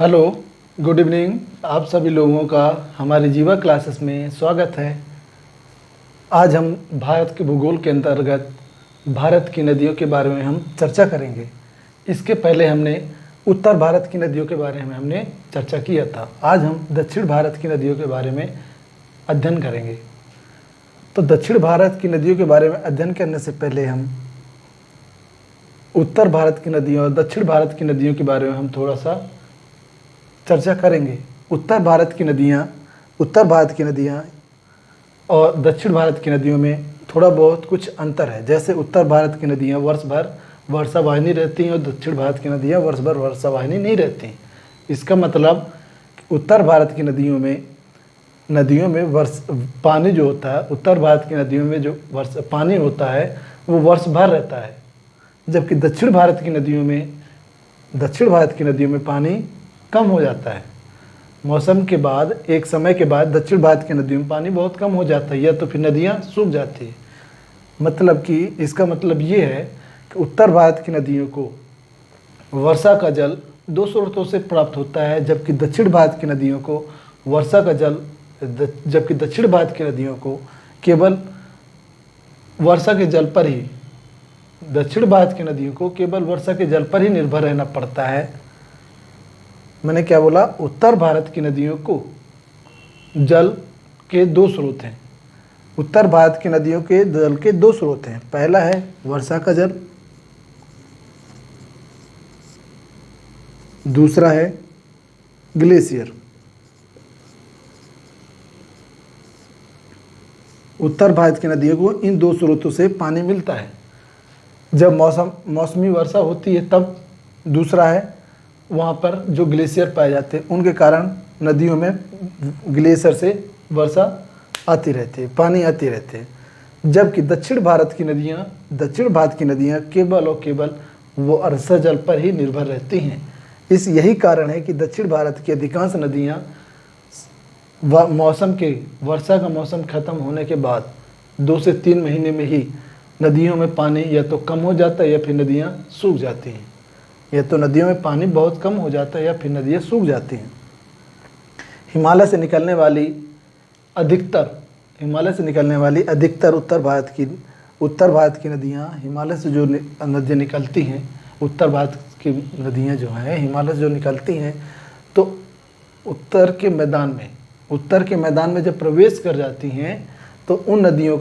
Hello, good evening. आप सभी लोगों का हमारी जीवा क्लासेस में स्वागत है। आज हम भारत के भूगोल के अंतर्गत भारत की नदियों के बारे में हम चर्चा करेंगे। इसके पहले हमने उत्तर भारत की नदियों के बारे में हमने चर्चा किया था। आज हम दक्षिण भारत की नदियों के बारे में अध्ययन करेंगे। तो दक्षिण भारत की नदियों के बारे में अध्ययन करने से पहले हम उत्तर भारत की नदियों और दक्षिण भारत की नदियों के बारे में हम थोड़ा सा चर्चा करेंगे। उत्तर भारत की नदियाँ और दक्षिण भारत की नदियों में थोड़ा बहुत कुछ अंतर है। जैसे उत्तर भारत की नदियाँ वर्ष भर वर्षावाहिनी रहती हैं और दक्षिण भारत की नदियाँ वर्ष भर वर्षावाहिनी नहीं रहती। इसका मतलब उत्तर भारत की नदियों में वर्ष पानी जो होता है, उत्तर भारत की नदियों में जो पानी होता है वो वर्ष भर रहता है, जबकि दक्षिण भारत की नदियों में पानी कम हो जाता है। मौसम के बाद एक समय के बाद दक्षिण भारत की नदियों में पानी बहुत कम हो जाता है या तो फिर नदियाँ सूख जाती है। मतलब कि इसका मतलब ये है कि उत्तर भारत की नदियों को वर्षा का जल दो स्रोतों से प्राप्त होता है, जबकि दक्षिण भारत की नदियों को केवल वर्षा के जल पर ही निर्भर रहना पड़ता है। मैंने क्या बोला? उत्तर भारत की नदियों को जल के दो स्रोत हैं। उत्तर भारत की नदियों के जल के दो स्रोत हैं। पहला है वर्षा का जल, दूसरा है ग्लेशियर। उत्तर भारत की नदियों को इन दो स्रोतों से पानी मिलता है। जब मौसमी वर्षा होती है तब। दूसरा है वहाँ पर जो ग्लेशियर पाए जाते हैं, उनके कारण नदियों में ग्लेशियर से वर्षा आती रहती है, पानी आती रहते हैं। जबकि दक्षिण भारत की नदियाँ केवल और केवल वो वर्षा जल पर ही निर्भर रहती हैं। यही कारण है कि दक्षिण भारत की अधिकांश नदियाँ वर्षा का मौसम खत्म होने के बाद 2 से 3 महीने में ही नदियों में पानी या तो कम हो जाता है या फिर नदियाँ सूख जाती हैं। या तो नदियों में पानी बहुत कम हो जाता है या फिर नदियाँ सूख जाती हैं। हिमालय से निकलने वाली अधिकतर उत्तर भारत की नदियाँ हिमालय से जो नदियाँ निकलती हैं, उत्तर भारत की नदियाँ जो हैं हिमालय से जो निकलती हैं, तो उत्तर के मैदान में जब प्रवेश कर जाती हैं तो उन नदियों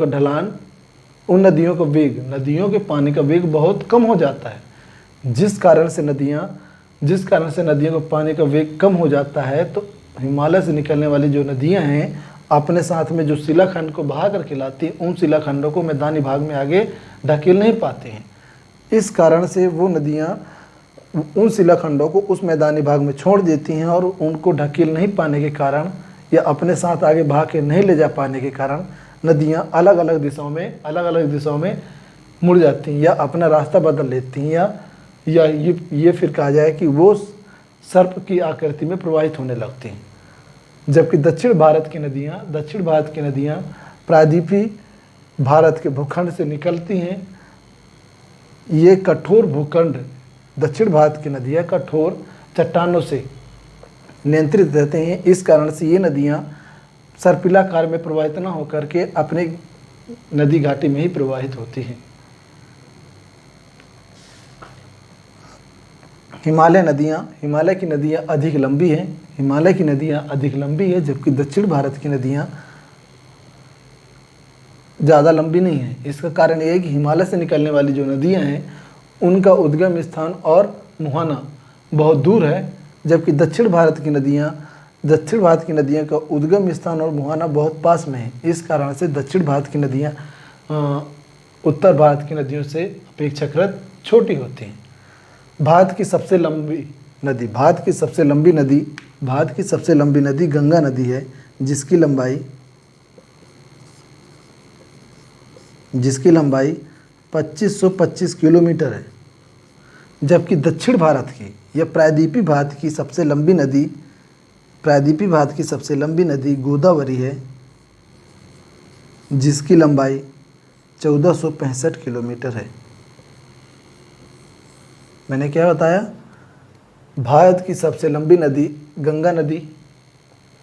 के पानी का वेग बहुत कम हो जाता है। जिस कारण से नदियों का पानी का वेग कम हो जाता है, तो हिमालय से निकलने वाली जो नदियां हैं अपने साथ में जो शिलाखंड को बहा करके लाती हैं, उन शिलाखंडों को मैदानी भाग में आगे ढकेल नहीं पाती हैं। इस कारण से वो नदियां उन शिलाखंडों को उस मैदानी भाग में छोड़ देती हैं और उनको ढकेल नहीं पाने के कारण या अपने साथ आगे बहा के नहीं ले जा पाने के कारण नदियां अलग अलग दिशाओं में मुड़ जाती हैं या अपना रास्ता बदल लेती हैं, या ये फिर कहा जाए कि वो सर्प की आकृति में प्रवाहित होने लगती हैं। जबकि दक्षिण भारत की नदियाँ प्रायद्वीपीय भारत के भूखंड से निकलती हैं। ये कठोर भूखंड, दक्षिण भारत की नदियाँ कठोर चट्टानों से नियंत्रित रहते हैं। इस कारण से ये नदियाँ सर्पिलाकार में प्रवाहित न होकर के अपने नदी घाटी में ही प्रवाहित होती हैं। हिमालय की नदियाँ अधिक लंबी है, जबकि दक्षिण भारत की नदियाँ ज़्यादा लंबी नहीं है। इसका कारण ये है कि हिमालय से निकलने वाली जो नदियाँ हैं उनका उद्गम स्थान और मुहाना बहुत दूर है, जबकि दक्षिण भारत की नदियाँ का उद्गम स्थान और मुहाना बहुत पास में है। इस कारण से दक्षिण भारत की नदियाँ उत्तर भारत की नदियों से अपेक्षाकृत छोटी होती हैं। भारत की सबसे लंबी नदी गंगा नदी है, जिसकी लंबाई 2525 किलोमीटर है। जबकि दक्षिण भारत की या प्रायद्वीपीय भारत की सबसे लंबी नदी गोदावरी है, जिसकी लंबाई 1465 किलोमीटर है। मैंने क्या बताया? भारत की सबसे लंबी नदी गंगा नदी,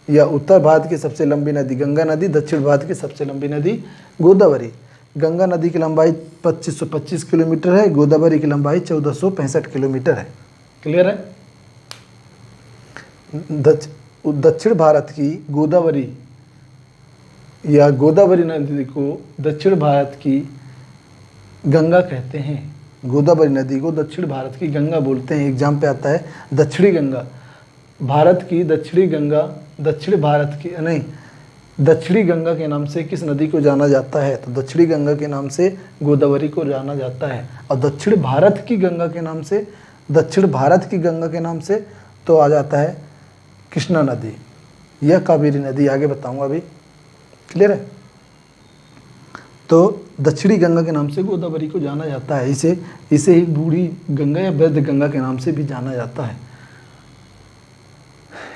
या उत्तर भारत की सबसे लंबी नदी गंगा नदी, दक्षिण भारत की सबसे लंबी नदी गोदावरी। गंगा नदी की लंबाई 2525 किलोमीटर है, गोदावरी की लंबाई 1465 किलोमीटर है। क्लियर है। दक्षिण भारत की गोदावरी या गोदावरी नदी को दक्षिण भारत की गंगा कहते हैं। गोदावरी नदी को दक्षिण भारत की गंगा बोलते हैं। एग्जाम पे आता है दक्षिणी गंगा। भारत की दक्षिणी गंगा, दक्षिण भारत की नहीं, दक्षिणी गंगा के नाम से किस नदी को जाना जाता है? तो दक्षिणी गंगा के नाम से गोदावरी को जाना जाता है। और दक्षिण भारत की गंगा के नाम से, दक्षिण भारत की गंगा के नाम से तो आ जाता है कृष्णा नदी या कावेरी नदी। आगे बताऊंगा अभी। क्लियर है। तो दक्षिणी गंगा के नाम से गोदावरी को जाना जाता है। इसे ही बूढ़ी गंगा या वृद्ध गंगा के नाम से भी जाना जाता है।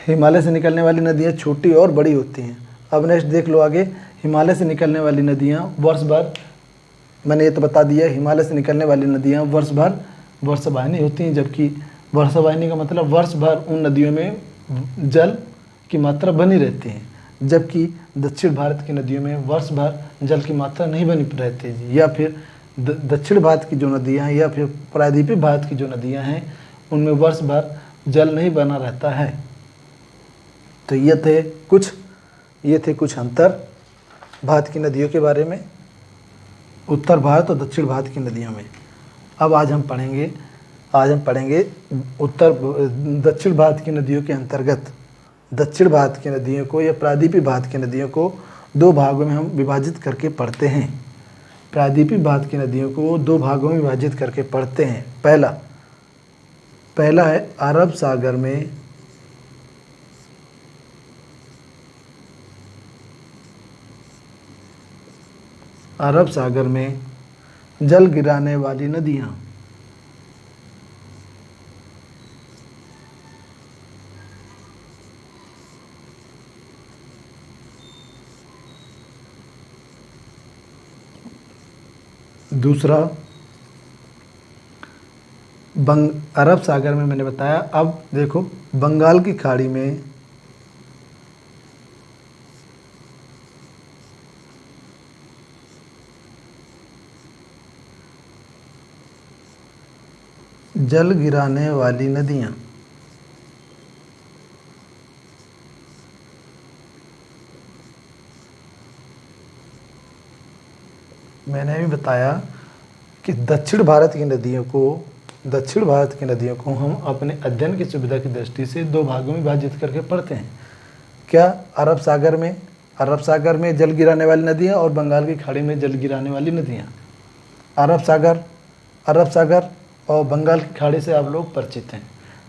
हिमालय से निकलने वाली नदियाँ छोटी और बड़ी होती हैं। अब नेक्स्ट देख लो आगे। हिमालय से निकलने वाली नदियाँ वर्ष भर, मैंने ये तो बता दिया, हिमालय से निकलने वाली नदियाँ वर्ष भर वर्षावाहिनी होती हैं। जबकि वर्षावाहिनी का मतलब वर्ष भर उन नदियों में जल की मात्रा बनी रहती है। जबकि दक्षिण भारत की नदियों में वर्ष भर जल की मात्रा नहीं बनी रहती। या फिर दक्षिण भारत की जो नदियाँ हैं या फिर प्रायद्वीपीय भारत की जो नदियाँ हैं उनमें वर्ष भर जल नहीं बना रहता है। तो ये थे कुछ अंतर भारत की नदियों के बारे में, उत्तर भारत और दक्षिण भारत की नदियों में। अब आज हम पढ़ेंगे दक्षिण भारत की नदियों के अंतर्गत दक्षिण भारत की नदियों को या प्रायद्वीपीय भारत की नदियों को दो भागों में हम विभाजित करके पढ़ते हैं। प्रायद्वीपीय भारत की नदियों को दो भागों में विभाजित करके पढ़ते हैं। पहला है अरब सागर में जल गिराने वाली नदियाँ। दूसरा अरब सागर में मैंने बताया। अब देखो बंगाल की खाड़ी में जल गिराने वाली नदियाँ। मैंने भी बताया कि दक्षिण भारत की नदियों को हम अपने अध्ययन की सुविधा की दृष्टि से दो भागों में विभाजित करके पढ़ते हैं। क्या? अरब सागर में जल गिराने वाली नदियाँ और बंगाल की खाड़ी में जल गिराने वाली नदियाँ। अरब सागर और बंगाल की खाड़ी से आप लोग परिचित हैं,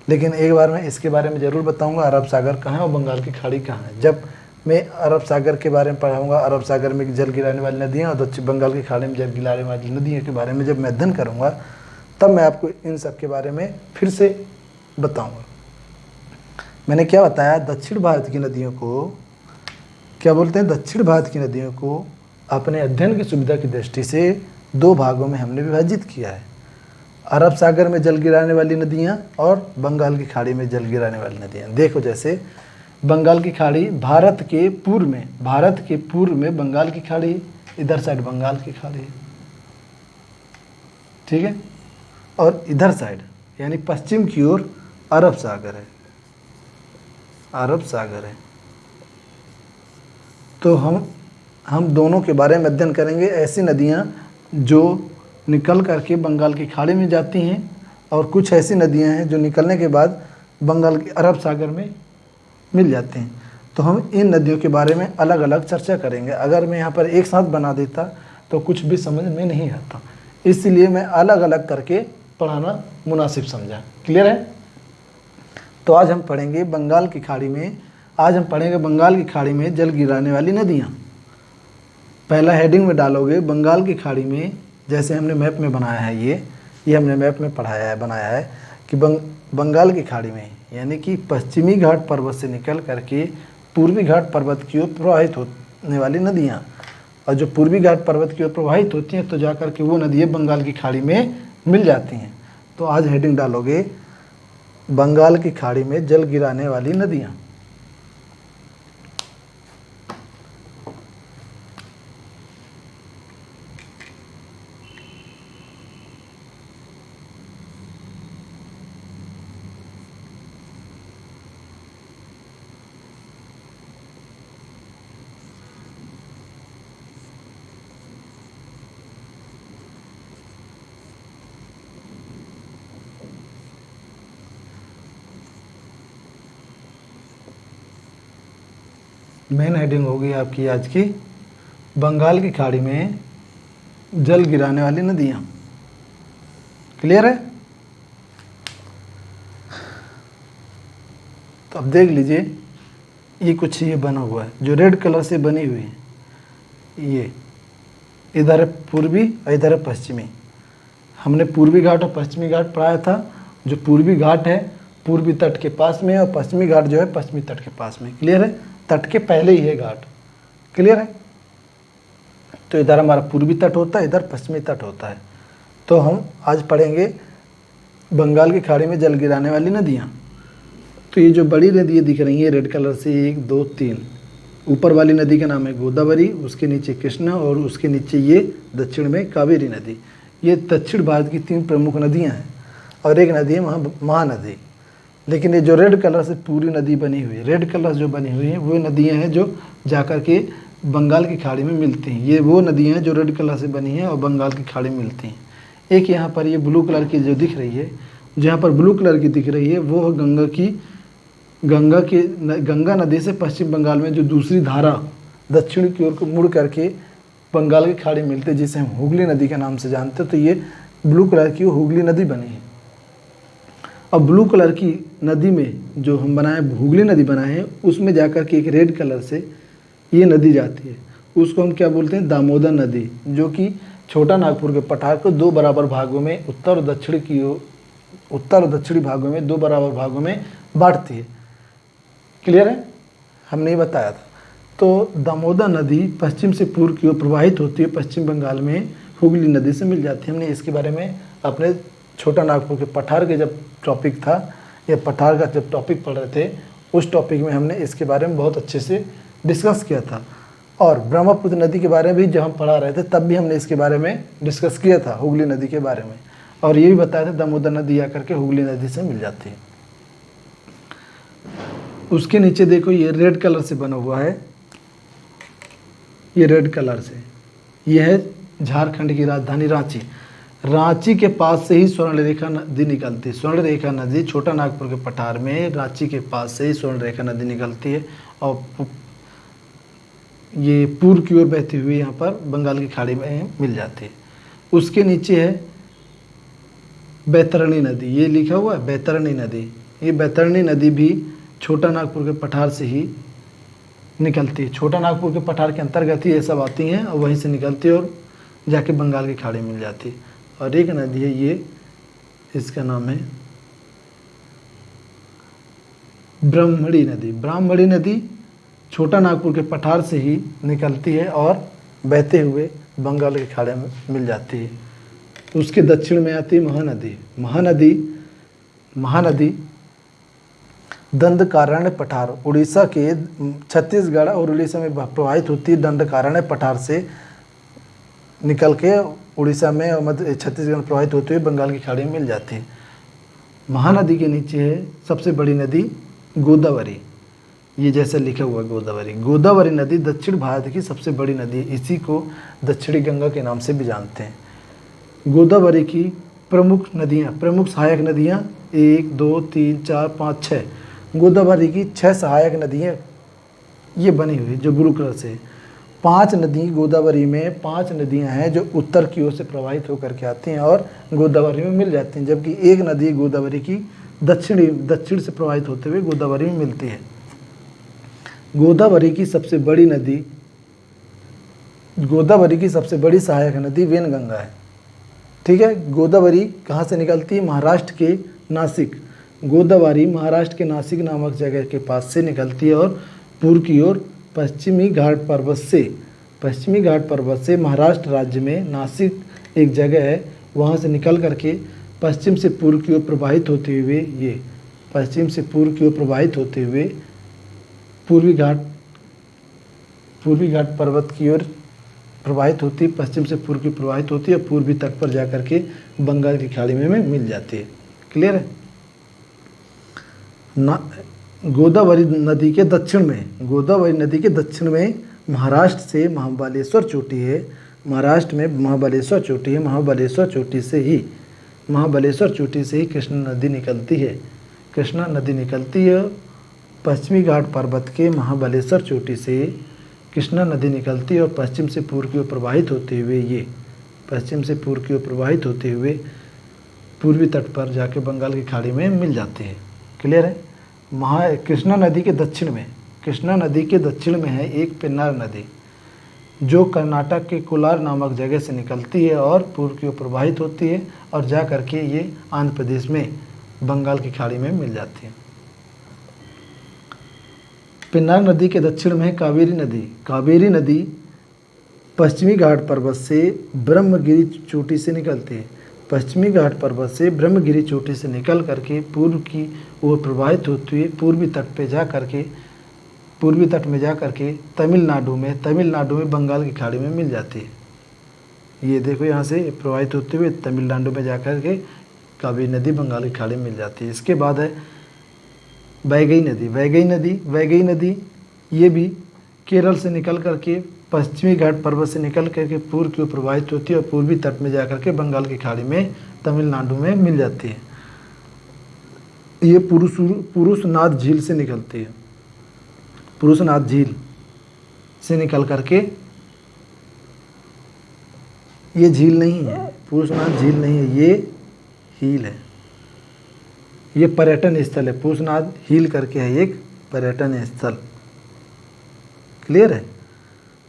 लेकिन एक बार मैं इसके बारे में ज़रूर बताऊंगा अरब सागर कहाँ है और बंगाल की खाड़ी कहाँ है। जब मैं अरब सागर के बारे में पढ़ाऊंगा, अरब सागर में जल गिराने वाली नदियाँ और दक्षिण बंगाल की खाड़ी में जल गिराने वाली नदियों के बारे में जब मैं अध्ययन करूँगा तब मैं आपको इन सब के बारे में फिर से बताऊँगा। मैंने क्या बताया? दक्षिण भारत की नदियों को क्या बोलते हैं? दक्षिण भारत की नदियों को अपने अध्ययन की सुविधा की दृष्टि से दो भागों में हमने विभाजित किया है। अरब सागर में जल गिराने वाली नदियाँ और बंगाल की खाड़ी में जल गिराने वाली नदियाँ। देखो जैसे बंगाल की खाड़ी भारत के पूर्व में बंगाल की खाड़ी, इधर साइड बंगाल की खाड़ी है, ठीक है, और इधर साइड यानी पश्चिम की ओर अरब सागर है। तो हम दोनों के बारे में अध्ययन करेंगे। ऐसी नदियाँ जो निकल करके बंगाल की खाड़ी में जाती हैं और कुछ ऐसी नदियाँ हैं जो निकलने के बाद बंगाल के अरब सागर में मिल जाते हैं। तो हम इन नदियों के बारे में अलग अलग चर्चा करेंगे। अगर मैं यहाँ पर एक साथ बना देता तो कुछ भी समझ में नहीं आता, इसलिए मैं अलग अलग करके पढ़ाना मुनासिब समझा। क्लियर है? तो आज हम पढ़ेंगे बंगाल की खाड़ी में जल गिराने वाली नदियाँ। पहला हेडिंग में डालोगे बंगाल की खाड़ी में, जैसे हमने मैप में बनाया है, ये हमने मैप में बनाया है कि बंगाल की खाड़ी में यानी कि पश्चिमी घाट पर्वत से निकल करके पूर्वी घाट पर्वत की ओर प्रवाहित होने वाली नदियाँ, और जो पूर्वी घाट पर्वत की ओर प्रवाहित होती हैं तो जाकर के वो नदियाँ बंगाल की खाड़ी में मिल जाती हैं। तो आज हेडिंग डालोगे बंगाल की खाड़ी में जल गिराने वाली नदियाँ। मेन हेडिंग होगी आपकी आज की, बंगाल की खाड़ी में जल गिराने वाली नदियाँ। क्लियर है? तो अब देख लीजिए, ये कुछ ये बना हुआ है जो रेड कलर से बनी हुई है। ये इधर है पूर्वी और इधर है पश्चिमी। हमने पूर्वी घाट और पश्चिमी घाट पढ़ाया था। जो पूर्वी घाट है पूर्वी तट के पास में और पश्चिमी घाट जो है पश्चिमी तट के पास में। क्लियर है? तट के पहले ही है घाट। क्लियर है? तो इधर हमारा पूर्वी तट होता है, इधर पश्चिमी तट होता है। तो हम आज पढ़ेंगे बंगाल की खाड़ी में जल गिराने वाली नदियाँ। तो ये जो बड़ी नदियाँ दिख रही हैं रेड कलर से, 1 2 3, ऊपर वाली नदी का नाम है गोदावरी, उसके नीचे कृष्णा और उसके नीचे ये दक्षिण में कावेरी नदी। ये दक्षिण भारत की 3 प्रमुख नदियाँ हैं और एक नदी है महानदी। लेकिन ये जो रेड कलर से पूरी नदी बनी हुई है, रेड कलर जो बनी हुई है वो नदियाँ हैं जो जाकर के बंगाल की खाड़ी में मिलती हैं। ये वो नदियाँ हैं जो रेड कलर से बनी हैं और बंगाल की खाड़ी में मिलती हैं। एक यहाँ पर ये ब्लू कलर की जो दिख रही है, जहाँ पर ब्लू कलर की दिख रही है वो है गंगा नदी से पश्चिम बंगाल में जो दूसरी धारा दक्षिण की ओर को मुड़ करके बंगाल की खाड़ी मिलती है, जिसे हम हुगली नदी के नाम से जानते हैं। तो ये ब्लू कलर की हुगली नदी बनी है। अब ब्लू कलर की नदी में जो हम बनाए हुगली नदी बनाए हैं, उसमें जाकर के एक रेड कलर से ये नदी जाती है। उसको हम क्या बोलते हैं? दामोदर नदी, जो कि छोटा नागपुर के पठार को 2 बराबर भागों में उत्तर और दक्षिणी भागों में 2 बराबर भागों में बांटती है। क्लियर है? हमने ये बताया था। तो दामोदर नदी पश्चिम से पूर्व की ओर प्रवाहित होती है, पश्चिम बंगाल में हुगली नदी से मिल जाती है। हमने इसके बारे में अपने छोटा नागपुर के पठार के जब टॉपिक था, या पठार का जब टॉपिक पढ़ रहे थे, उस टॉपिक में हमने इसके बारे में बहुत अच्छे से डिस्कस किया था। और ब्रह्मपुत्र नदी के बारे में भी जब हम पढ़ा रहे थे तब भी हमने इसके बारे में डिस्कस किया था, हुगली नदी के बारे में। और ये भी बताया था दामोदर नदी आकर के हुगली नदी से मिल जाती है। उसके नीचे देखो, ये रेड कलर से बना हुआ है, ये रेड कलर से, ये है झारखंड की राजधानी रांची। रांची के पास से ही स्वर्णरेखा नदी निकलती है। स्वर्णरेखा नदी छोटा नागपुर के पठार में रांची के पास से ही स्वर्णरेखा नदी निकलती है और ये पूर्व की ओर बहती हुई यहाँ पर बंगाल की खाड़ी में मिल जाती है। उसके नीचे है बैतरणी नदी, ये लिखा हुआ है बैतरणी नदी। ये बैतरणी नदी भी छोटा नागपुर के पठार से ही निकलती है। छोटा नागपुर के पठार के अंतर्गत ही ये सब आती हैं और वहीं से निकलती है और जाके बंगाल की खाड़ी मिल जाती है। और एक नदी है ये, इसका नाम है ब्राह्मणी नदी। ब्राह्मणी नदी छोटा नागपुर के पठार से ही निकलती है और बहते हुए बंगाल की खाड़ी में मिल जाती है। उसके दक्षिण में आती है महानदी। महानदी दंडकारण्य पठार, उड़ीसा के छत्तीसगढ़ और उड़ीसा में प्रवाहित होती है। दंडकारण्य पठार से निकल के उड़ीसा में और मध्य छत्तीसगढ़ में प्रवाहित होती हुई बंगाल की खाड़ी में मिल जाती है। महानदी के नीचे है सबसे बड़ी नदी गोदावरी, ये जैसे लिखा हुआ गोदावरी। गोदावरी नदी दक्षिण भारत की सबसे बड़ी नदी है, इसी को दक्षिणी गंगा के नाम से भी जानते हैं। गोदावरी की प्रमुख नदियाँ, प्रमुख सहायक नदियाँ 1 2 3 4 5 6, गोदावरी की 6 सहायक नदियाँ ये बनी हुई जो ब्लू कलर से। 5 नदी गोदावरी में 5 नदियाँ हैं जो उत्तर की ओर से प्रवाहित होकर के आती हैं और गोदावरी में मिल जाती हैं, जबकि एक नदी गोदावरी की दक्षिण से प्रवाहित होते हुए गोदावरी में मिलती है। गोदावरी की सबसे बड़ी सहायक नदी वेनगंगा है। ठीक है, गोदावरी कहाँ से निकलती है? महाराष्ट्र के नासिक। गोदावरी महाराष्ट्र के नासिक नामक जगह के पास से निकलती है और पूर्व की ओर पश्चिमी घाट पर्वत से महाराष्ट्र राज्य में नासिक एक जगह है, वहाँ से निकल करके पश्चिम से पूर्व की ओर प्रवाहित होते हुए ये पश्चिम से पूर्व की ओर प्रवाहित होते हुए पूर्वी घाट पर्वत की ओर प्रवाहित होती है, पश्चिम से पूर्व की प्रवाहित होती है और पूर्वी तट पर जाकर के बंगाल की खाड़ी में मिल जाती है। क्लियर है। गोदावरी नदी के दक्षिण में महाराष्ट्र से महाबलेश्वर चोटी है। महाराष्ट्र में महाबलेश्वर चोटी है। महाबलेश्वर चोटी से ही कृष्णा नदी निकलती है। पश्चिमी घाट पर्वत के महाबलेश्वर चोटी से कृष्णा नदी निकलती है और पश्चिम से पूर्व की ओर प्रवाहित होते हुए पूर्वी तट पर जाके बंगाल की खाड़ी में मिल जाती है। क्लियर है। कृष्णा नदी के दक्षिण में है एक पेन्नार नदी, जो कर्नाटक के कोलार नामक जगह से निकलती है और पूर्व की ओर प्रवाहित होती है और जा करके ये आंध्र प्रदेश में बंगाल की खाड़ी में मिल जाती है। पेन्नार नदी के दक्षिण में है कावेरी नदी पश्चिमी घाट पर्वत से ब्रह्मगिरी चोटी से निकलती है। पश्चिमी घाट पर्वत से ब्रह्मगिरी चोटी से निकल करके पूर्व की ओर प्रवाहित होती हुई पूर्वी तट में जा करके तमिलनाडु में बंगाल की खाड़ी में मिल जाती है। ये देखो यहाँ से प्रवाहित होते हुए तमिलनाडु में जा कर के कावेरी नदी बंगाल की खाड़ी में मिल जाती है। इसके बाद है वैगई नदी, ये भी केरल से निकल करके पश्चिमी घाट पर्वत से निकल करके पूर्व की ओर प्रवाहित होती है और पूर्वी तट में जाकर के बंगाल की खाड़ी में तमिलनाडु में मिल जाती है। ये पुरुषनाथ झील से निकलती है। पुरुषनाथ झील से निकल करके, ये झील नहीं है, पुरुषनाथ झील नहीं है, ये हील है, ये पर्यटन स्थल है। पुरुषनाथ हील करके है एक पर्यटन स्थल। क्लियर है।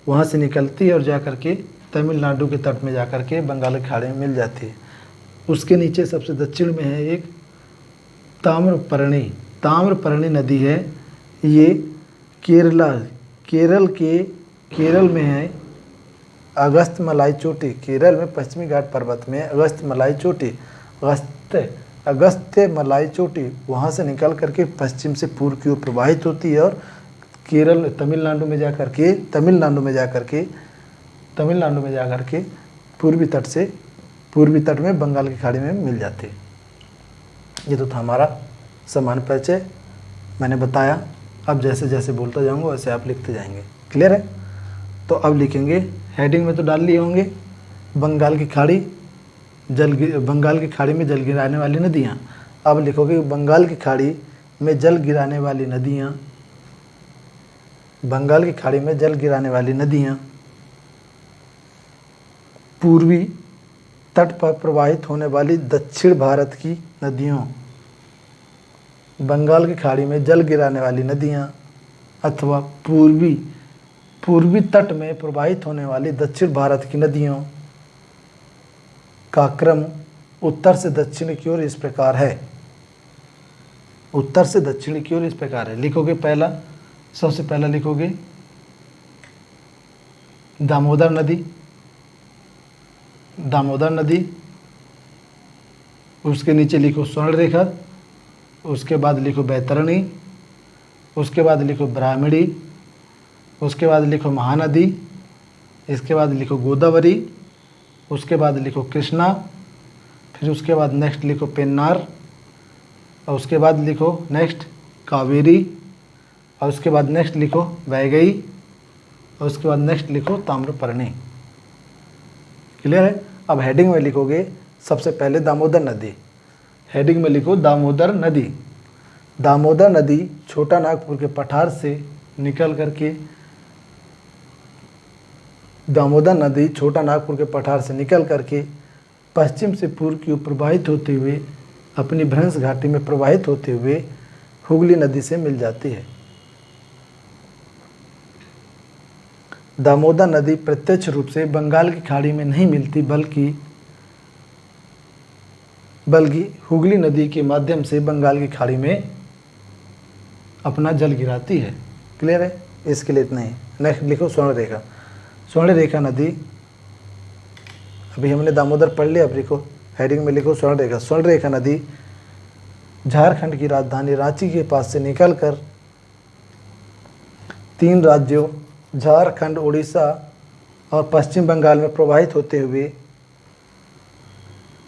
वहाँ से निकलती है और जा करके तमिलनाडु के तट में जा करके बंगाल की खाड़ी में मिल जाती है। उसके नीचे सबसे दक्षिण में है एक ताम्रपर्णी नदी है। ये केरल में है अगस्त्यमलाई चोटी। केरल में पश्चिमी घाट पर्वत में अगस्त्यमलाई चोटी वहाँ से निकल करके पश्चिम से पूर्व की ओर प्रवाहित होती है और तमिलनाडु में जा करके पूर्वी तट में बंगाल की खाड़ी में मिल जाती है। ये तो था हमारा सामान्य परिचय, मैंने बताया। अब जैसे जैसे बोलता जाऊंगा वैसे आप लिखते जाएंगे। क्लियर है। तो अब लिखेंगे, हेडिंग में तो डाल लिए होंगे, बंगाल की खाड़ी में जल गिराने वाली नदियाँ। अब लिखोगे बंगाल की खाड़ी में जल गिराने वाली नदियाँ पूर्वी तट पर प्रवाहित होने वाली दक्षिण भारत की नदियों। बंगाल की खाड़ी में जल गिराने वाली नदियाँ अथवा पूर्वी तट में प्रवाहित होने वाली दक्षिण भारत की नदियों का क्रम उत्तर से दक्षिण की ओर इस प्रकार है। लिखोगे सबसे पहला लिखोगे दामोदर नदी, उसके नीचे लिखो स्वर्ण रेखा, उसके बाद लिखो बैतरणी, उसके बाद लिखो ब्राह्मणी, उसके बाद लिखो महानदी, इसके बाद लिखो गोदावरी, उसके बाद लिखो कृष्णा, फिर उसके बाद नेक्स्ट लिखो पेन्नार, और उसके बाद लिखो नेक्स्ट कावेरी, और उसके बाद नेक्स्ट लिखो वैगई, और उसके बाद नेक्स्ट लिखो ताम्रपर्णी। क्लियर है। अब हेडिंग में लिखोगे सबसे पहले दामोदर नदी। हेडिंग में लिखो दामोदर नदी छोटा नागपुर के पठार से निकल करके पश्चिम से पूर्व की ओर प्रवाहित होते हुए अपनी भ्रंश घाटी में प्रवाहित होते हुए हुगली नदी से मिल जाती है। दामोदर नदी प्रत्यक्ष रूप से बंगाल की खाड़ी में नहीं मिलती, बल्कि हुगली नदी के माध्यम से बंगाल की खाड़ी में अपना जल गिराती है। क्लियर है। इसके लिए इतना ही। नेक्स्ट लिखो स्वर्ण रेखा नदी। अभी हमने दामोदर पढ़ लिया। अब लिखो हेडिंग में लिखो स्वर्ण रेखा नदी झारखंड की राजधानी रांची के पास से निकलकर 3 राज्यों झारखंड, उड़ीसा और पश्चिम बंगाल में प्रवाहित होते हुए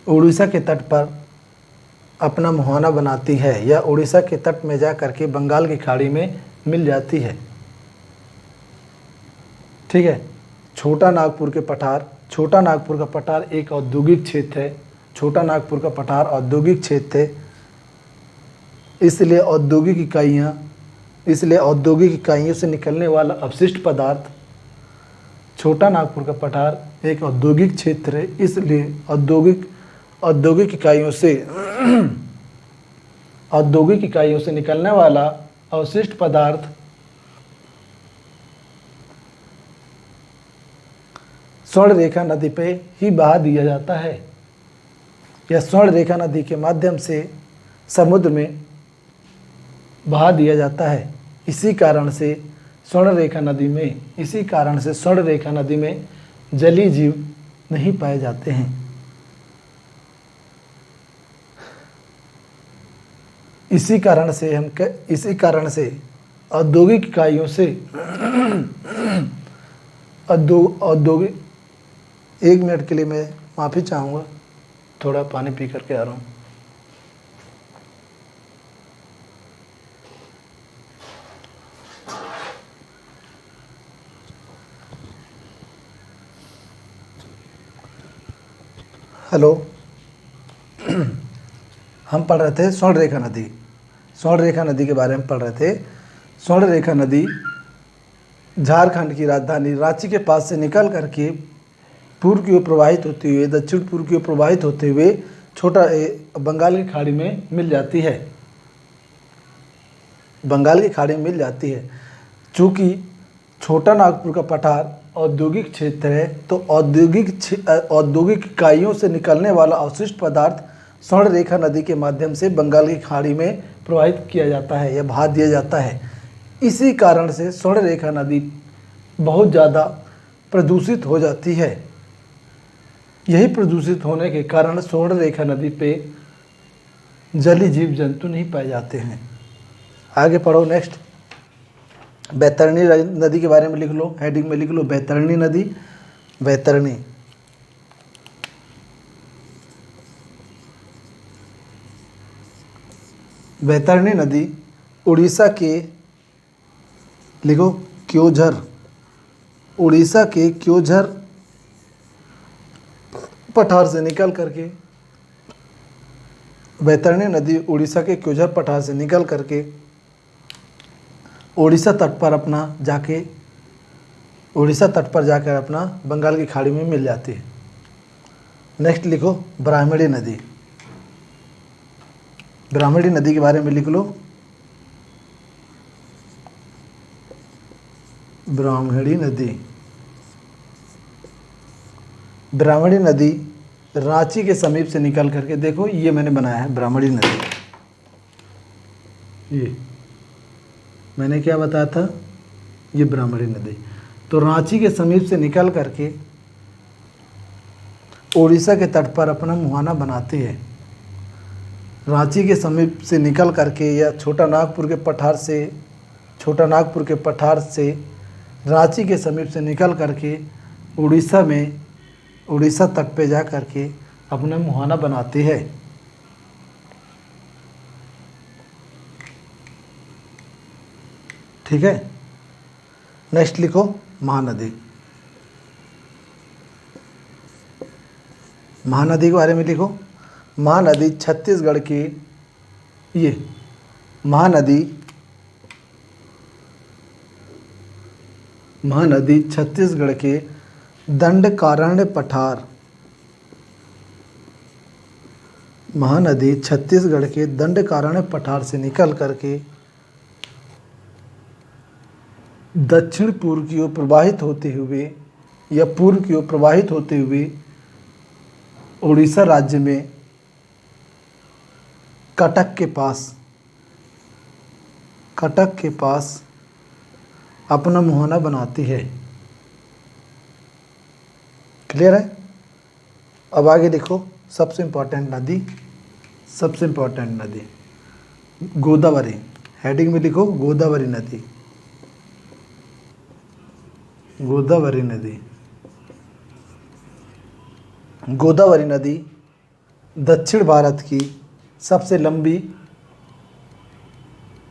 उड़ीसा के तट पर अपना मुहाना बनाती है या उड़ीसा के तट में जा करके बंगाल की खाड़ी में मिल जाती है। ठीक है। छोटा नागपुर के पठार, छोटा नागपुर का पठार एक औद्योगिक क्षेत्र है। छोटा नागपुर का पठार औद्योगिक क्षेत्र है, इसलिए औद्योगिक इकाइयों से निकलने वाला अपशिष्ट पदार्थ, छोटा नागपुर का पठार एक औद्योगिक क्षेत्र है, इसलिए औद्योगिक इकाइयों से निकलने वाला अवशिष्ट पदार्थ स्वर्ण रेखा नदी पे ही बहा दिया जाता है या स्वर्ण रेखा नदी के माध्यम से समुद्र में बहा दिया जाता है। इसी कारण से स्वर्ण रेखा नदी में जलीय जीव नहीं पाए जाते हैं। इसी कारण से औद्योगिक इकाइयों से औद्योगिक, 1 मिनट के लिए मैं माफ़ी चाहूँगा, थोड़ा पानी पी करके आ रहा हूँ। हेलो। हम पढ़ रहे थे स्वर्ण रेखा नदी के बारे में पढ़ रहे थे। स्वर्ण रेखा नदी झारखंड की राजधानी रांची के पास से निकल करके पूर्व की ओर प्रवाहित होते हुए, दक्षिण पूर्व की ओर प्रवाहित होते हुए बंगाल की खाड़ी में मिल जाती है। चूँकि छोटा नागपुर का पठार औद्योगिक क्षेत्र है, तो औद्योगिक इकाइयों से निकलने वाला अवशिष्ट पदार्थ स्वर्ण रेखा नदी के माध्यम से बंगाल की खाड़ी में प्रवाहित किया जाता है या बहा दिया जाता है। इसी कारण से स्वर्ण रेखा नदी बहुत ज़्यादा प्रदूषित हो जाती है। यही प्रदूषित होने के कारण स्वर्ण रेखा नदी पे जलीय जीव जंतु नहीं पाए जाते हैं। आगे पढ़ो। नेक्स्ट, बैतरणी नदी के बारे में लिख लो, हेडिंग में लिख लो बैतरणी नदी। बैतरणी नदी उड़ीसा के, लिखो क्योंझर, उड़ीसा के क्योंझर पठार से निकल करके, बैतरणी नदी उड़ीसा के क्योंझर पठार से निकल करके उड़ीसा तट पर जाकर अपना बंगाल की खाड़ी में मिल जाती है। नेक्स्ट लिखो ब्राह्मणी नदी के बारे में लिख लो। ब्राह्मणी नदी रांची के समीप से निकल करके, देखो ये मैंने बनाया है ब्राह्मणी नदी। ये मैंने क्या बताया था, ये ब्राह्मणी नदी तो रांची के समीप से निकल करके उड़ीसा के तट पर अपना मुहाना बनाती है। रांची के समीप से निकल करके या छोटा नागपुर के पठार से रांची के समीप से निकल करके उड़ीसा तट पे जा करके अपना मुहाना बनाती है। ठीक है। नेक्स्ट लिखो महानदी के बारे में लिखो। महानदी छत्तीसगढ़ की, ये महानदी छत्तीसगढ़ के दंडकारण्य पठार से निकल करके दक्षिण पूर्व की ओर प्रवाहित होते हुए या पूर्व की ओर प्रवाहित होते हुए उड़ीसा राज्य में कटक के पास अपना मुहाना बनाती है। क्लियर है। अब आगे देखो सबसे इम्पोर्टेंट नदी गोदावरी, हेडिंग में लिखो गोदावरी नदी, गोदावरी नदी। गोदावरी नदी दक्षिण भारत की सबसे लंबी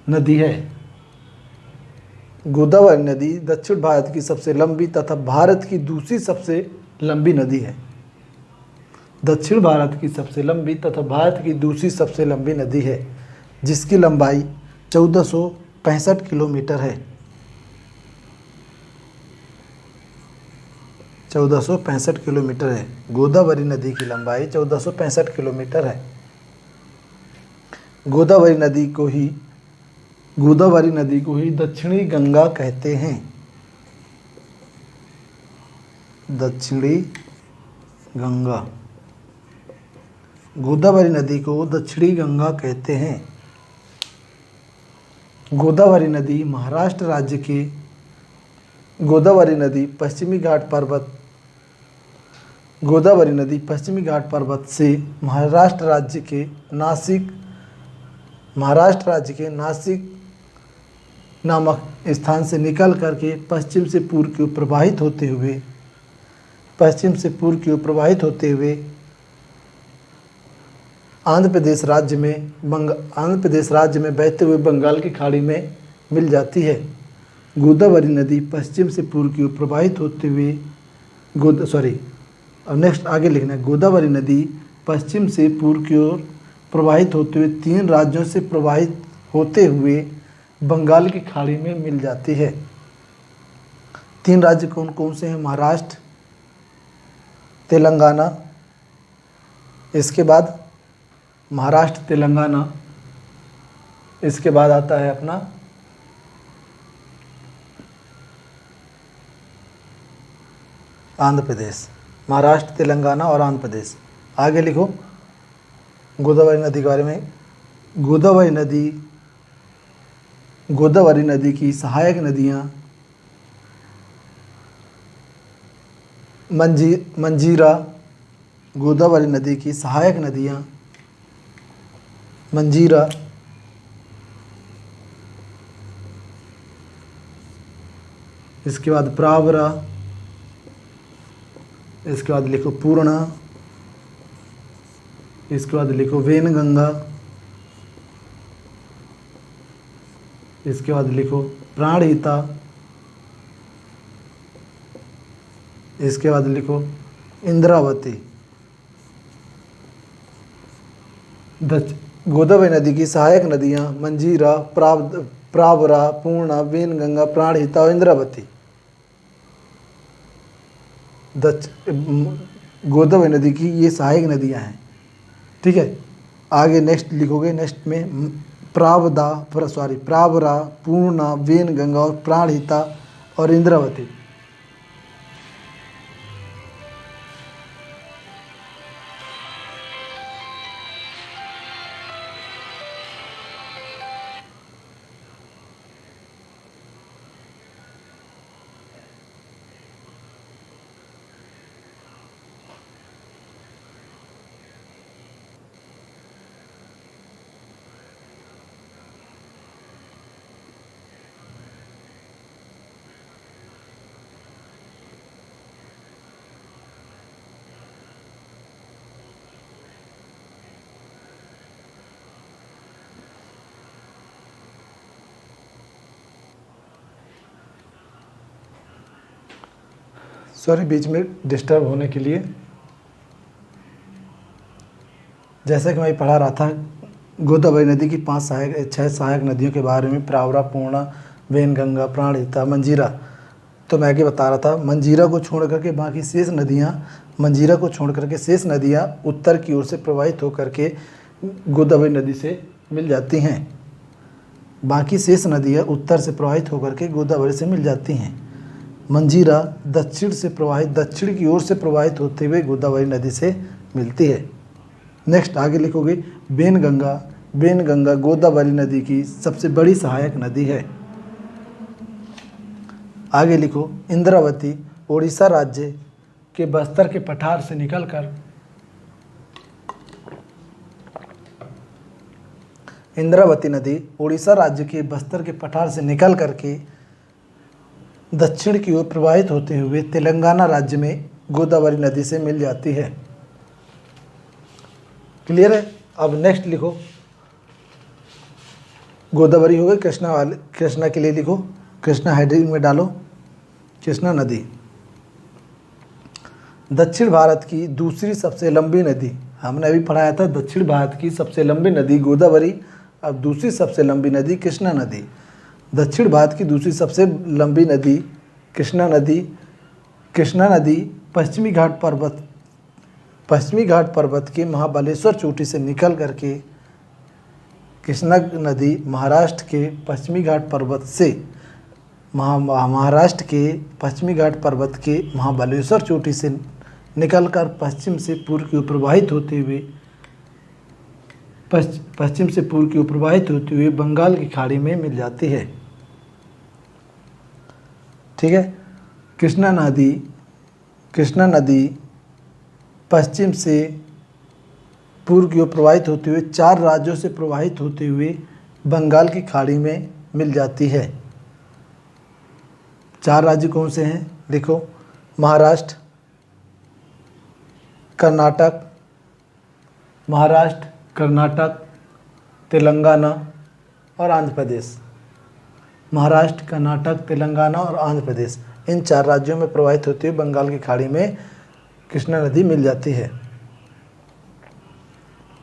नदी है। गोदावरी नदी दक्षिण भारत की सबसे लंबी तथा भारत की दूसरी सबसे लंबी नदी है। दक्षिण भारत की सबसे लंबी तथा भारत की दूसरी सबसे लंबी नदी है, जिसकी लंबाई 1465 किलोमीटर है। 1465 किलोमीटर है। गोदावरी नदी की लंबाई 1465 किलोमीटर है। गोदावरी नदी को ही दक्षिणी गंगा कहते हैं। दक्षिणी गंगा, गोदावरी नदी को दक्षिणी गंगा कहते हैं। गोदावरी नदी महाराष्ट्र राज्य के गोदावरी नदी पश्चिमी घाट पर्वत से महाराष्ट्र राज्य के नासिक नामक स्थान से निकल करके पश्चिम से पूर्व की ओर प्रवाहित होते हुए आंध्र प्रदेश राज्य में बहते हुए बंगाल की खाड़ी में मिल जाती है। गोदावरी नदी पश्चिम से पूर्व की ओर प्रवाहित होते हुए अब नेक्स्ट आगे लिखना है। गोदावरी नदी पश्चिम से पूर्व की ओर प्रवाहित होते हुए 3 राज्यों से प्रवाहित होते हुए बंगाल की खाड़ी में मिल जाती है। 3 राज्य कौन कौन से हैं? महाराष्ट्र, तेलंगाना, इसके बाद महाराष्ट्र, तेलंगाना, इसके बाद आता है अपना आंध्र प्रदेश। महाराष्ट्र, तेलंगाना और आंध्र प्रदेश। आगे लिखो गोदावरी नदी के बारे में। गोदावरी नदी की सहायक नदियाँ मंजीरा। गोदावरी नदी की सहायक नदियाँ मंजीरा, इसके बाद प्रावरा, इसके बाद लिखो पूर्णा, इसके बाद लिखो वेनगंगा, इसके बाद लिखो प्राणहिता, इसके बाद लिखो इंद्रावती। गोदावरी नदी की सहायक नदियाँ मंजीरा, प्रावरा, पूर्णा, वेनगंगा, प्राणहिता और इंद्रावती। गोदावरी नदी की ये सहायक नदियाँ हैं। ठीक है, आगे नेक्स्ट लिखोगे। नेक्स्ट में प्रावरा, पूर्णा, वेनगंगा और प्राणहिता और इंद्रावती। सॉरी बीच में डिस्टर्ब होने के लिए। जैसे कि मैं पढ़ा रहा था गोदावरी नदी की 6 सहायक नदियों के बारे में, प्रावरा, पूर्णा, वेनगंगा, प्राणहिता, मंजीरा। तो मैं आगे बता रहा था मंजीरा को छोड़ करके शेष नदियाँ उत्तर की ओर से प्रवाहित होकर के गोदावरी नदी से मिल जाती हैं। बाकी शेष नदियाँ उत्तर से प्रवाहित होकर के गोदावरी से मिल जाती हैं। मंजीरा दक्षिण की ओर से प्रवाहित होते हुए गोदावरी नदी से मिलती है। नेक्स्ट आगे लिखोगे वेनगंगा गोदावरी नदी की सबसे बड़ी सहायक नदी है। आगे लिखो इंद्रावती ओडिशा राज्य के बस्तर के पठार से निकलकर इंद्रावती नदी उड़ीसा राज्य के बस्तर के पठार से निकल करके दक्षिण की ओर प्रवाहित होते हुए तेलंगाना राज्य में गोदावरी नदी से मिल जाती है। क्लियर है। अब नेक्स्ट लिखो, गोदावरी हो गई, कृष्णा के लिए लिखो, कृष्णा हेडिंग में डालो, कृष्णा नदी दक्षिण भारत की दूसरी सबसे लंबी नदी। हमने अभी पढ़ाया था दक्षिण भारत की सबसे लंबी नदी गोदावरी, अब दूसरी सबसे लंबी नदी कृष्णा नदी। दक्षिण भारत की दूसरी सबसे लंबी नदी कृष्णा नदी। कृष्णा नदी पश्चिमी घाट पर्वत के महाबलेश्वर चोटी से निकल करके कृष्णा नदी महाराष्ट्र के पश्चिमी घाट पर्वत से महाराष्ट्र के पश्चिमी घाट पर्वत के महाबलेश्वर चोटी से निकलकर पश्चिम से पूर्व की ओर प्रवाहित होते हुए बंगाल की खाड़ी में मिल जाती है। ठीक है। कृष्णा नदी पश्चिम से पूर्व की ओर प्रवाहित होते हुए 4 राज्यों से प्रवाहित होते हुए बंगाल की खाड़ी में मिल जाती है। 4 राज्य कौन से हैं? देखो, महाराष्ट्र, कर्नाटक, तेलंगाना और आंध्र प्रदेश। महाराष्ट्र, कर्नाटक, तेलंगाना और आंध्र प्रदेश, इन 4 राज्यों में प्रवाहित होती हुई बंगाल की खाड़ी में कृष्णा नदी मिल जाती है।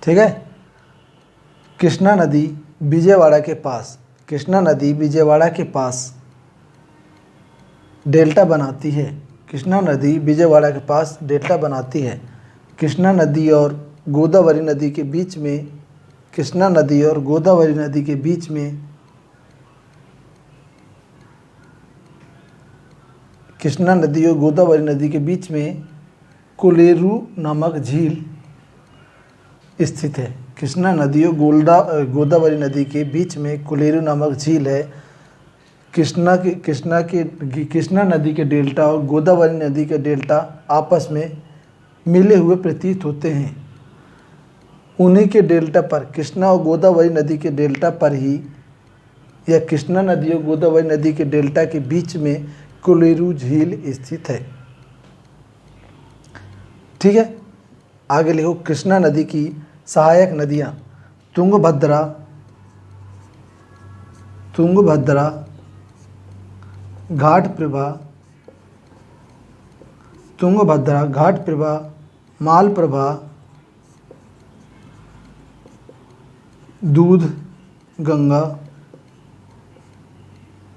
ठीक है। कृष्णा नदी विजयवाड़ा के पास डेल्टा बनाती है। कृष्णा नदी विजयवाड़ा के पास डेल्टा बनाती है। कृष्णा नदी और गोदावरी नदी के बीच में कोलेरू नामक झील स्थित है। कृष्णा नदी और गोदावरी नदी के बीच में कोलेरू नामक झील है। कृष्णा नदी के डेल्टा और गोदावरी नदी के डेल्टा आपस में मिले हुए प्रतीत होते हैं। उन्हीं के डेल्टा पर, कृष्णा और गोदावरी नदी के डेल्टा पर ही, या कृष्णा नदी और गोदावरी नदी के डेल्टा के बीच में कोलेरू झील स्थित है। ठीक है। आगे लिखो, कृष्णा नदी की सहायक नदियाँ तुंगभद्रा, घाटप्रभा, मालप्रभा,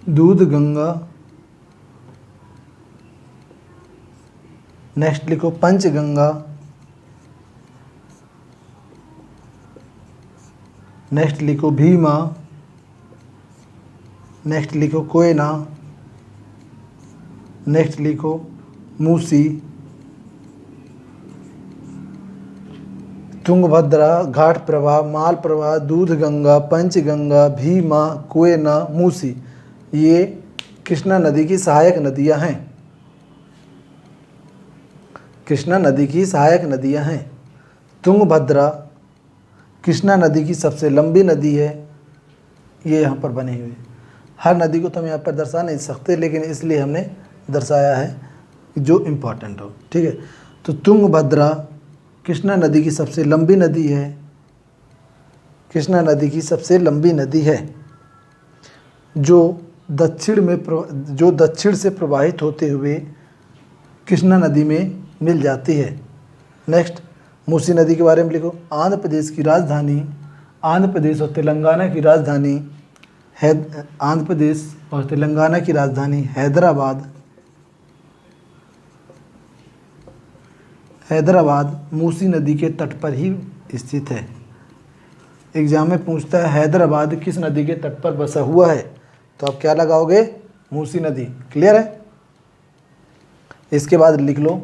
दूधगंगा, नेक्स्ट लिखो पंचगंगा, नेक्स्ट लिखो भीमा, नेक्स्ट लिखो कोयना, नेक्स्ट लिखो मूसी। तुंगभद्रा, घाटप्रभा, मालप्रभा, दूधगंगा, पंचगंगा, भीमा, कोयना, मूसी, ये कृष्णा नदी की सहायक नदियां हैं। कृष्णा नदी की सहायक नदियां हैं। तुंगभद्रा कृष्णा नदी की सबसे लंबी नदी है। ये यहाँ पर बनी हुई, हर नदी को तो हम यहाँ पर दर्शा नहीं सकते, लेकिन इसलिए हमने दर्शाया है जो इम्पोर्टेंट हो। ठीक है। तो तुंगभद्रा कृष्णा नदी की सबसे लंबी नदी है। कृष्णा नदी की सबसे लंबी नदी है जो दक्षिण से प्रवाहित होते हुए कृष्णा नदी में मिल जाती है। नेक्स्ट, मूसी नदी के बारे में लिखो। आंध्र प्रदेश और तेलंगाना की राजधानी हैदराबाद मूसी नदी के तट पर ही स्थित है। एग्जाम में पूछता है हैदराबाद किस नदी के तट पर बसा हुआ है, तो आप क्या लगाओगे? मूसी नदी। क्लियर है। इसके बाद लिख लो,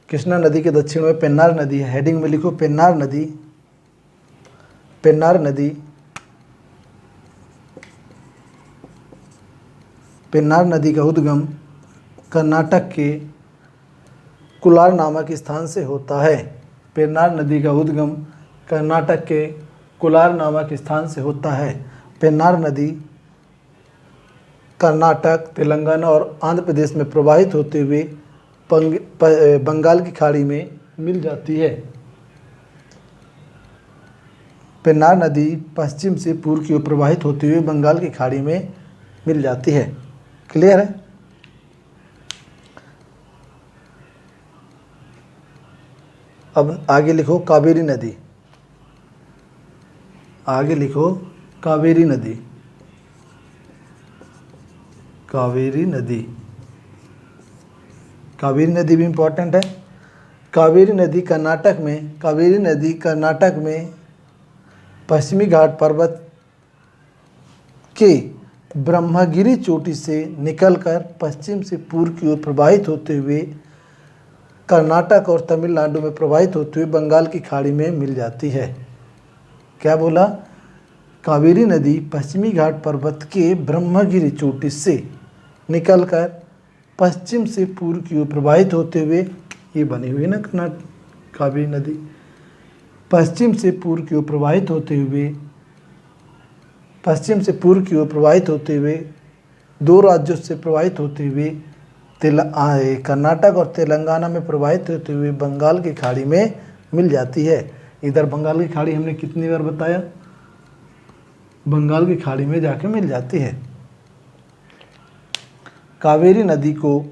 कृष्णा नदी के दक्षिण में पेन्नार नदी है। हेडिंग में लिखो पेन्नार नदी। पेन्नार नदी का उद्गम कर्नाटक के कुलार नामक स्थान से होता है। पेन्नार नदी का उद्गम कर्नाटक के कोलार नामक स्थान से होता है। पेन्नार नदी कर्नाटक, तेलंगाना और आंध्र प्रदेश में प्रवाहित होते हुए बंगाल की खाड़ी में मिल जाती है। पेन्नार नदी पश्चिम से पूर्व की ओर प्रवाहित होते हुए बंगाल की खाड़ी में मिल जाती है। क्लियर है? अब आगे लिखो कावेरी नदी। आगे लिखो कावेरी नदी। कावेरी नदी, कावेरी नदी भी इम्पोर्टेंट है। कावेरी नदी कर्नाटक में पश्चिमी घाट पर्वत के ब्रह्मगिरी चोटी से निकलकर पश्चिम से पूर्व की ओर प्रवाहित होते हुए कर्नाटक और तमिलनाडु में प्रवाहित होते हुए बंगाल की खाड़ी में मिल जाती है। क्या बोला? कावेरी नदी पश्चिमी घाट पर्वत के ब्रह्मगिरी चोटी से निकलकर पश्चिम से पूर्व की ओर प्रवाहित होते हुए, ये बनी हुई ना कावेरी नदी, पश्चिम से पूर्व की ओर प्रवाहित होते हुए दो राज्यों से प्रवाहित होते हुए कर्नाटक और तेलंगाना में प्रवाहित होते हुए बंगाल की खाड़ी में मिल जाती है। इधर बंगाल की खाड़ी हमने कितनी बार बताया? बंगाल की खाड़ी में जाके मिल जाती है। कावेरी नदी को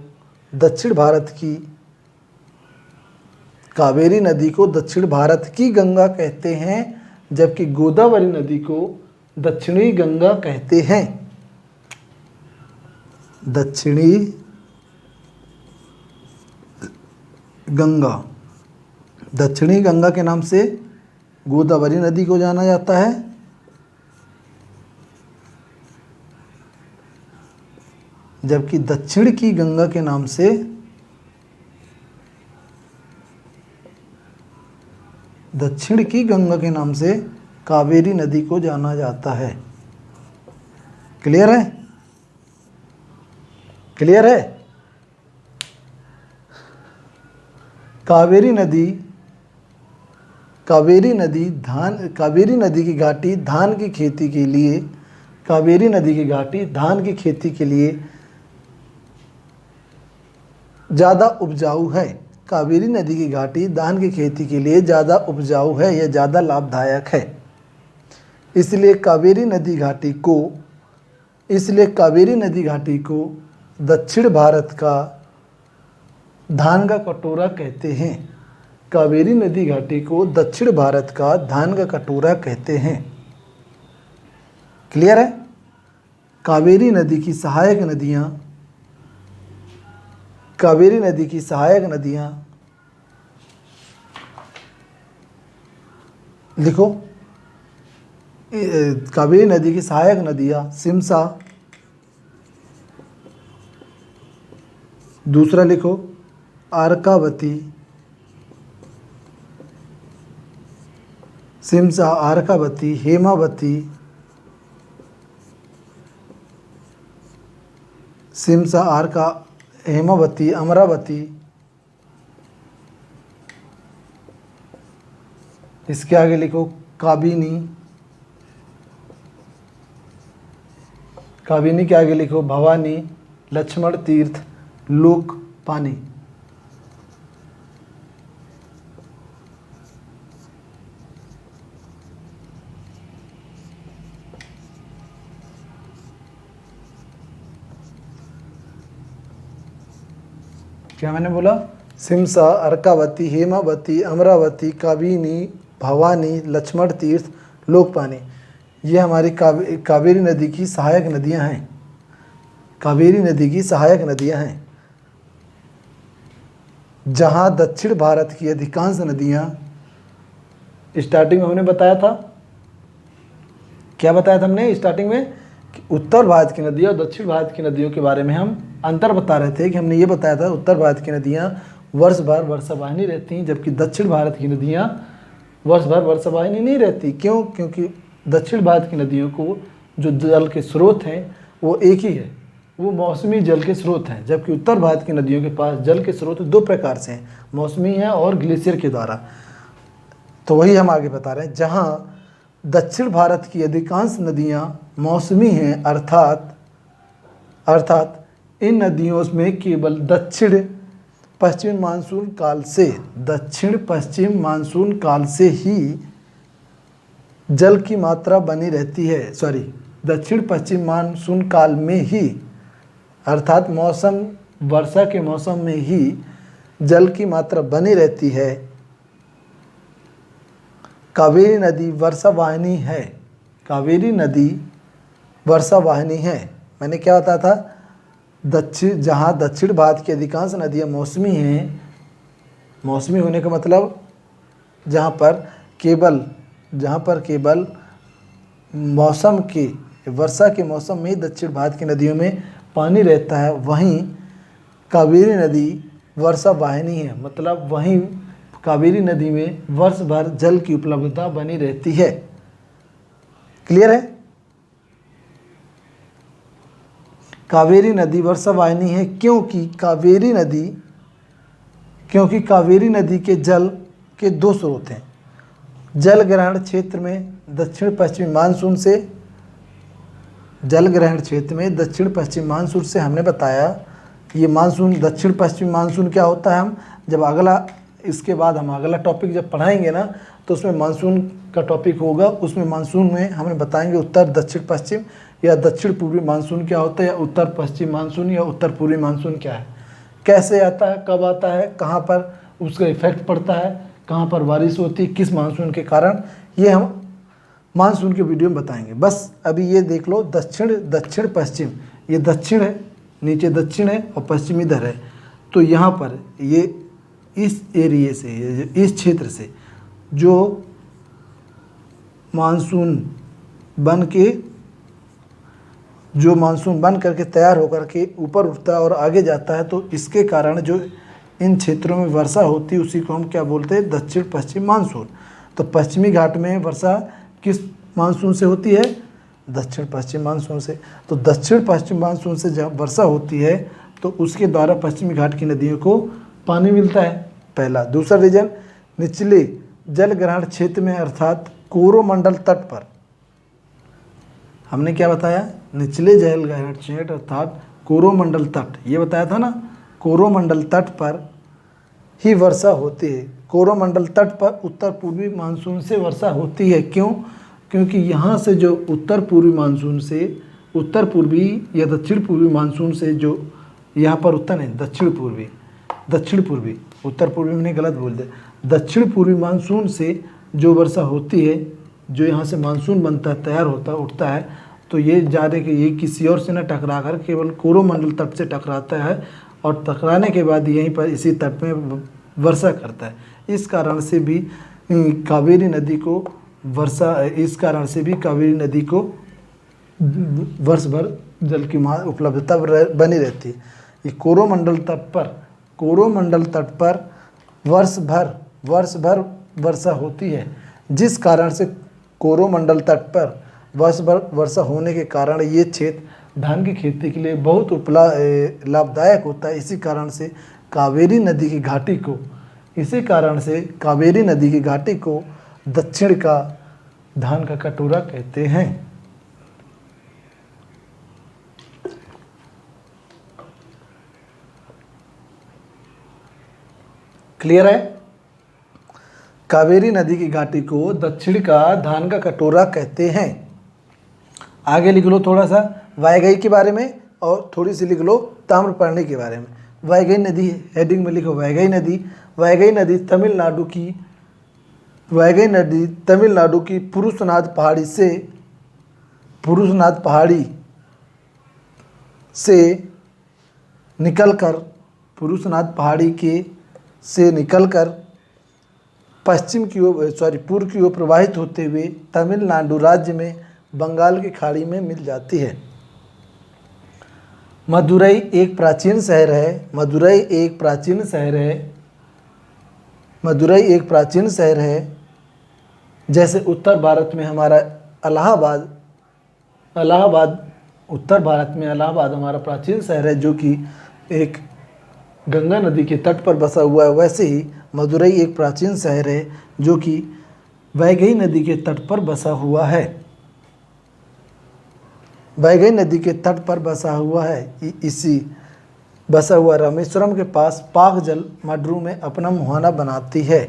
दक्षिण भारत की गंगा कहते हैं, जबकि गोदावरी नदी को दक्षिणी गंगा कहते हैं। दक्षिणी गंगा के नाम से गोदावरी नदी को जाना जाता है, जबकि दक्षिण की गंगा के नाम से कावेरी नदी को जाना जाता है। क्लियर है? क्लियर है? कावेरी नदी की घाटी धान की खेती के लिए ज़्यादा उपजाऊ है। कावेरी नदी की घाटी धान की खेती के लिए ज़्यादा उपजाऊ है, यह ज़्यादा लाभदायक है। इसलिए कावेरी नदी घाटी को दक्षिण भारत का धान का कटोरा कहते हैं। कावेरी नदी घाटी को दक्षिण भारत का धान का कटोरा कहते हैं। क्लियर है? कावेरी नदी की सहायक नदियाँ लिखो। कावेरी नदी की सहायक नदियाँ सिमसा, दूसरा लिखो अर्कावती, सिमसा, अर्कावती, हेमावती, हेमावती, अमरावती। इसके आगे लिखो काबिनी। काबिनी के आगे लिखो भवानी, लक्ष्मण तीर्थ, लोक पानी। क्या मैंने बोला? सिमसा, अर्कावती, हेमावती, अमरावती, काबिनी, भवानी, लक्ष्मण तीर्थ, लोकपानी। ये हमारी कावेरी नदी की सहायक नदियां हैं। कावेरी नदी की सहायक नदियां हैं, जहां दक्षिण भारत की अधिकांश नदियां, स्टार्टिंग में हमने बताया था, क्या बताया था हमने स्टार्टिंग में? कि उत्तर भारत की नदियां और दक्षिण भारत की नदियों के बारे में हम अंतर बता रहे थे। कि हमने ये बताया था उत्तर भारत की नदियां वर्ष भर वर्षावाहिनी रहती हैं, जबकि दक्षिण भारत की नदियां वर्ष भर वर्षावाहिनी नहीं रहती। क्यों? क्योंकि दक्षिण भारत की नदियों को जो जल के स्रोत हैं वो एक ही है, वो मौसमी जल के स्रोत हैं, जबकि उत्तर भारत की नदियों के पास जल के स्रोत दो प्रकार से हैं, मौसमी है और ग्लेशियर के द्वारा। तो वही हम आगे बता रहे हैं, जहाँ दक्षिण भारत की अधिकांश नदियाँ मौसमी हैं, अर्थात इन नदियों में केवल दक्षिण पश्चिम मानसून काल से ही जल की मात्रा बनी रहती है। दक्षिण पश्चिम मानसून काल में ही, अर्थात वर्षा के मौसम में ही जल की मात्रा बनी रहती है। कावेरी नदी वर्षावाहिनी है। कावेरी नदी वर्षावाहिनी है। मैंने क्या बताया था? जहाँ दक्षिण भारत की अधिकांश नदियाँ मौसमी हैं, मौसमी होने का मतलब जहाँ पर केवल वर्षा के मौसम में दक्षिण भारत की नदियों में पानी रहता है, वहीं कावेरी नदी वर्षावाहिनी है। मतलब वहीं कावेरी नदी में वर्ष भर जल की उपलब्धता बनी रहती है। क्लियर है? कावेरी नदी वर्षावाहिनी है क्योंकि कावेरी नदी के जल के दो स्रोत हैं। जल ग्रहण क्षेत्र में दक्षिण पश्चिमी मानसून से हमने बताया कि ये मानसून दक्षिण पश्चिमी मानसून क्या होता है, हम जब इसके बाद हम अगला टॉपिक जब पढ़ाएंगे ना, तो उसमें मानसून का टॉपिक होगा। उसमें मानसून में हमें बताएंगे उत्तर दक्षिण पश्चिम या दक्षिण पूर्वी मानसून क्या होता है, या उत्तर पश्चिम मानसून या उत्तर पूर्वी मानसून क्या है, कैसे आता है, कब आता है, कहाँ पर उसका इफेक्ट पड़ता है, कहाँ पर बारिश होती है, किस मानसून के कारण, ये हम मानसून के वीडियो में बताएंगे। बस अभी ये देख लो, दक्षिण पश्चिम, ये दक्षिण है, नीचे दक्षिण है और पश्चिम इधर है। तो यहाँ पर ये इस एरिए से, इस क्षेत्र से जो मानसून बन करके तैयार होकर के ऊपर उठता है और आगे जाता है, तो इसके कारण जो इन क्षेत्रों में वर्षा होती है उसी को हम क्या बोलते हैं? दक्षिण पश्चिम मानसून। तो पश्चिमी घाट में वर्षा किस मानसून से होती है? दक्षिण पश्चिम मानसून से। तो दक्षिण पश्चिम मानसून से जब वर्षा होती है तो उसके द्वारा पश्चिमी घाट की नदियों को पानी मिलता है, पहला। दूसरा रीजन, निचले जल ग्रहण क्षेत्र में अर्थात कोरोमंडल तट पर, हमने क्या बताया? निचले जल ग्रहण क्षेत्र अर्थात कोरोमंडल तट, ये बताया था ना, कोरोमंडल तट पर ही वर्षा होती है। कोरोमंडल तट पर उत्तर पूर्वी मानसून से वर्षा होती है। क्यों? क्योंकि यहाँ से जो उत्तर पूर्वी या दक्षिण पूर्वी मानसून से जो यहाँ पर उत्तर नहीं, दक्षिण पूर्वी, उत्तर पूर्वी मैंने गलत बोल दिया, दक्षिण पूर्वी मानसून से जो वर्षा होती है, जो यहाँ से मानसून बनता है, तैयार होता है, उठता है, तो ये जाने कि ये किसी और से न टकरा कर केवल कोरोमंडल तट से टकराता है और टकराने के बाद यहीं पर इसी तट में वर्षा करता है। इस कारण से भी कावेरी नदी को वर्ष भर जल की उपलब्धता बनी रहती है। ये कोरोमंडल तट पर वर्ष भर वर्षा होती है, जिस कारण से कोरोमंडल तट पर वर्ष भर वर्षा होने के कारण ये क्षेत्र धान की खेती के लिए बहुत लाभदायक होता है। इसी कारण से कावेरी नदी की घाटी को दक्षिण का धान का कटोरा कहते हैं। क्लियर है? कावेरी नदी की घाटी को दक्षिण का धान का कटोरा कहते हैं। आगे लिख लो थोड़ा सा वैगई के बारे में और थोड़ी सी लिख लो ताम्रपर्णी के बारे में। वैगई नदी हेडिंग में लिखो वैगई नदी तमिलनाडु की पुरुषनाथ पहाड़ी से निकलकर पूर्व की ओर प्रवाहित होते हुए तमिलनाडु राज्य में बंगाल की खाड़ी में मिल जाती है। मदुरई एक प्राचीन शहर है। जैसे उत्तर भारत में हमारा इलाहाबाद हमारा प्राचीन शहर है, जो कि एक गंगा नदी के तट पर बसा हुआ है, वैसे ही मदुरई एक प्राचीन शहर है जो कि वैगई नदी के तट पर बसा हुआ है। वैगई नदी के तट पर बसा हुआ है। इसी बसा हुआ रामेश्वरम के पास पाक जल मडरू में अपना मुहाना बनाती है।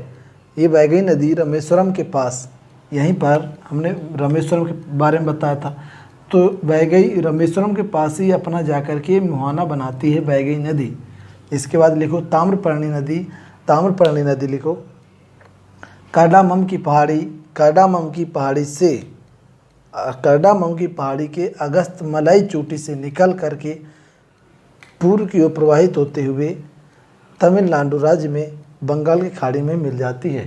ये वैगई नदी रामेश्वरम के पास, यहीं पर हमने रामेश्वरम के बारे में बताया था, तो वैगई रामेश्वरम के पास ही अपना जाकर के मुहाना बनाती है वैगई नदी। इसके बाद लिखो ताम्रपर्णी नदी। ताम्रपर्णी नदी लिखो कार्डामम की पहाड़ी, कार्डामम की पहाड़ी से, कार्डामम की पहाड़ी के अगस्त मलाई चोटी से निकल करके पूर्व की ओर प्रवाहित होते हुए तमिलनाडु राज्य में बंगाल की खाड़ी में मिल जाती है।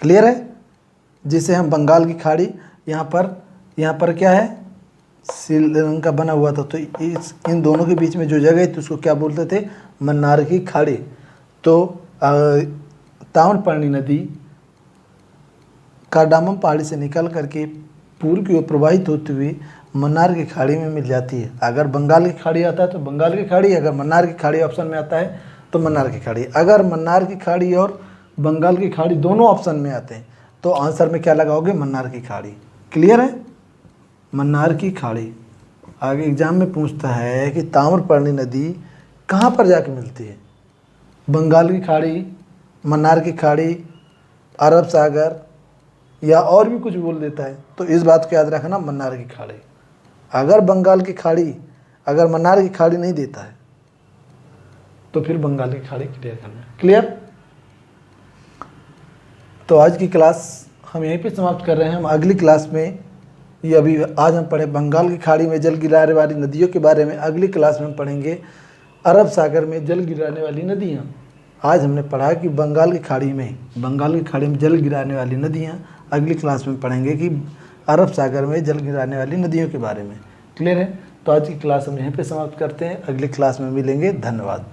क्लियर है? जिसे हम बंगाल की खाड़ी, यहाँ पर क्या है, श्रीलंका बना हुआ था, तो इन दोनों के बीच में जो जगह थी उसको क्या बोलते थे, मन्नार की खाड़ी। तो ताम्रपर्णी नदी कार्डामम पहाड़ी से निकल करके पूर्व की ओर प्रवाहित होते हुए मन्नार की खाड़ी में मिल जाती है। अगर बंगाल की खाड़ी आता है तो बंगाल की खाड़ी, अगर मन्नार की खाड़ी ऑप्शन में आता है तो मन्नार की खाड़ी। अगर मन्नार की खाड़ी और बंगाल की खाड़ी दोनों ऑप्शन में आते हैं तो आंसर में क्या लगाओगे, मन्नार की खाड़ी। क्लियर है? मन्नार की खाड़ी। आगे एग्जाम में पूछता है कि ताम्रपर्णी नदी कहाँ पर जाके मिलती है, बंगाल की खाड़ी, मन्नार की खाड़ी, अरब सागर, या और भी कुछ बोल देता है। तो इस बात को याद रखना, मन्नार की खाड़ी। अगर बंगाल की खाड़ी, अगर मन्नार की खाड़ी नहीं देता है तो फिर बंगाल की खाड़ी क्लियर करना। क्लियर? तो आज की क्लास हम यहीं पे समाप्त कर रहे हैं। हम अगली क्लास में, ये अभी आज हम पढ़े बंगाल की खाड़ी में जल गिराने वाली नदियों के बारे में, अगली क्लास में हम पढ़ेंगे अरब सागर में जल गिराने वाली नदियाँ। आज हमने पढ़ा कि बंगाल की खाड़ी में जल गिराने वाली नदियाँ। अगली क्लास में पढ़ेंगे कि अरब सागर में जल गिराने वाली नदियों के बारे में। क्लियर है? तो आज की क्लास हम यहीं पे समाप्त करते हैं, अगली क्लास में मिलेंगे। धन्यवाद।